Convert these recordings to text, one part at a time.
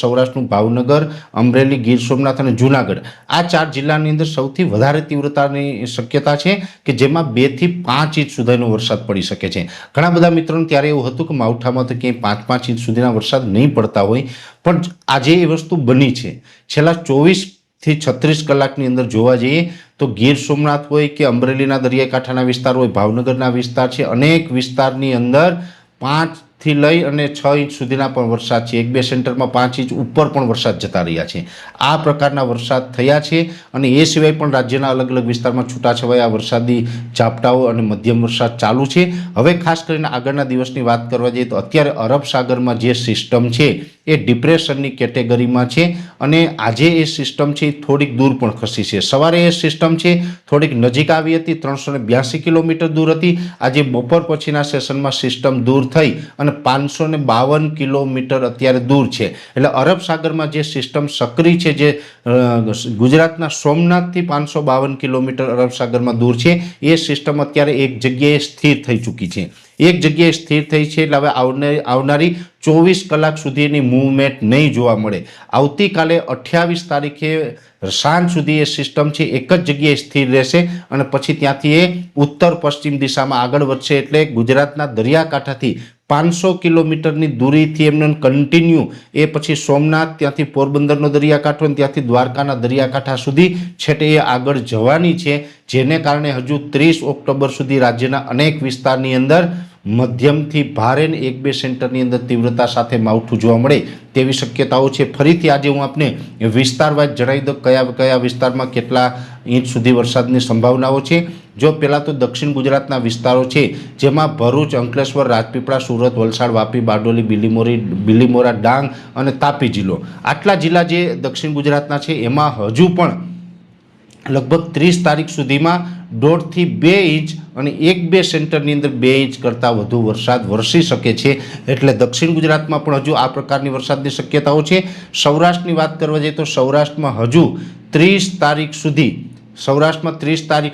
સૌરાષ્ટ્રનું ભાવનગર, અમરેલી, ગીર સોમનાથ અને જૂનાગઢ આ 4 જિલ્લાની અંદર સૌથી વધારે તીવ્રતાની શક્યતા છે કે જેમાં 2 થી 5 ઇંચ સુધીનો વરસાદ પડી શકે છે। ઘણા બધા મિત્રોને ત્યારે એવું હતું કે માવઠામાં તો ક્યાંય 5-5 ઇંચ સુધીના વરસાદ નહીં પડતા હોય, પણ આજે એ વસ્તુ બની છે। છેલ્લા 24 થી 36 કલાકની અંદર જોવા જઈએ તો ગીર સોમનાથ હોય કે અમરેલીના દરિયાકાંઠાના વિસ્તાર હોય, ભાવનગરના વિસ્તાર છે, અનેક વિસ્તારની અંદર 5 થી લઈ અને 6 ઇંચ સુધીના પણ વરસાદ છે। 1-2 સેન્ટરમાં 5 ઇંચ ઉપર પણ વરસાદ જતા રહ્યા છે। આ પ્રકારના વરસાદ થયા છે અને એ સિવાય પણ રાજ્યના અલગ અલગ વિસ્તારમાં છૂટાછવાયા વરસાદી ઝાપટાઓ અને મધ્યમ વરસાદ ચાલુ છે। હવે ખાસ કરીને આગળના દિવસની વાત કરવા જઈએ તો અત્યારે અરબ સાગરમાં જે સિસ્ટમ છે એ ડિપ્રેશનની કેટેગરીમાં છે અને આજે એ સિસ્ટમ છે એ થોડીક દૂર પણ ખસી છે। સવારે એ સિસ્ટમ છે થોડીક નજીક આવી હતી, 382 કિલોમીટર દૂર હતી। આજે બપોર પછીના સેશનમાં સિસ્ટમ દૂર થઈ અને 552 કિલોમીટર અત્યારે દૂર છે। એટલે અરબ સાગરમાં જે સિસ્ટમ સક્રિય છે, જે ગુજરાતના સોમનાથથી 552 કિલોમીટર અરબ સાગરમાં દૂર છે, એ સિસ્ટમ અત્યારે એક જગ્યાએ સ્થિર થઈ ચૂકી છે। એક જગ્યાએ સ્થિર થઈ છે એટલે હવે આવનારી 24 કલાક સુધીની મૂવમેન્ટ નહીં જોવા મળે। આવતીકાલે 28 તારીખે સાંજ સુધી એ સિસ્ટમ છે એક જ જગ્યાએ સ્થિર રહેશે અને પછી ત્યાંથી એ ઉત્તર પશ્ચિમ દિશામાં આગળ વધશે। એટલે ગુજરાતના દરિયાકાંઠાથી 500 કિલોમીટરની દૂરીથી એમને કન્ટિન્યુ એ પછી સોમનાથ, ત્યાંથી પોરબંદરનો દરિયાકાંઠો અને ત્યાંથી દ્વારકાના દરિયાકાંઠા સુધી છેટે એ આગળ જવાની છે, જેને કારણે હજુ 30 ઓક્ટોબર સુધી રાજ્યના અનેક વિસ્તારની અંદર મધ્યમથી ભારે 1-2 સેન્ટરની અંદર તીવ્રતા સાથે માવઠું જોવા મળે તેવી શક્યતાઓ છે। ફરીથી આજે હું આપને વિસ્તાર વાઇઝ જણાવી દઉં કયા કયા વિસ્તારમાં કેટલા ઇંચ સુધી વરસાદની સંભાવનાઓ છે। જો પહેલાં તો દક્ષિણ ગુજરાતના વિસ્તારો છે જેમાં ભરૂચ, અંકલેશ્વર, રાજપીપળા, સુરત, વલસાડ, વાપી, બારડોલી, બિલીમોરા, ડાંગ અને તાપી જિલ્લો, આટલા જિલ્લા જે દક્ષિણ ગુજરાતના છે એમાં હજુ પણ લગભગ 30 તારીખ સુધીમાં 1.5 થી 2 ઇંચ અને 1-2 સેન્ટરની અંદર 2 ઇંચ કરતાં વધુ વરસાદ વરસી શકે છે। એટલે દક્ષિણ ગુજરાતમાં પણ હજુ આ પ્રકારની વરસાદની શક્યતાઓ છે। સૌરાષ્ટ્રની વાત કરવા જઈએ તો સૌરાષ્ટ્રમાં હજુ 30 તારીખ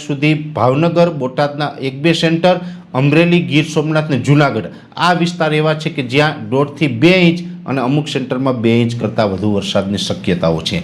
સુધી ભાવનગર, બોટાદના 1-2 સેન્ટર, અમરેલી, ગીર સોમનાથ અને જૂનાગઢ આ વિસ્તાર એવા છે કે જ્યાં 1.5 થી 2 ઇંચ અને અમુક સેન્ટરમાં 2 ઇંચ કરતાં વધુ વરસાદની શક્યતાઓ છે।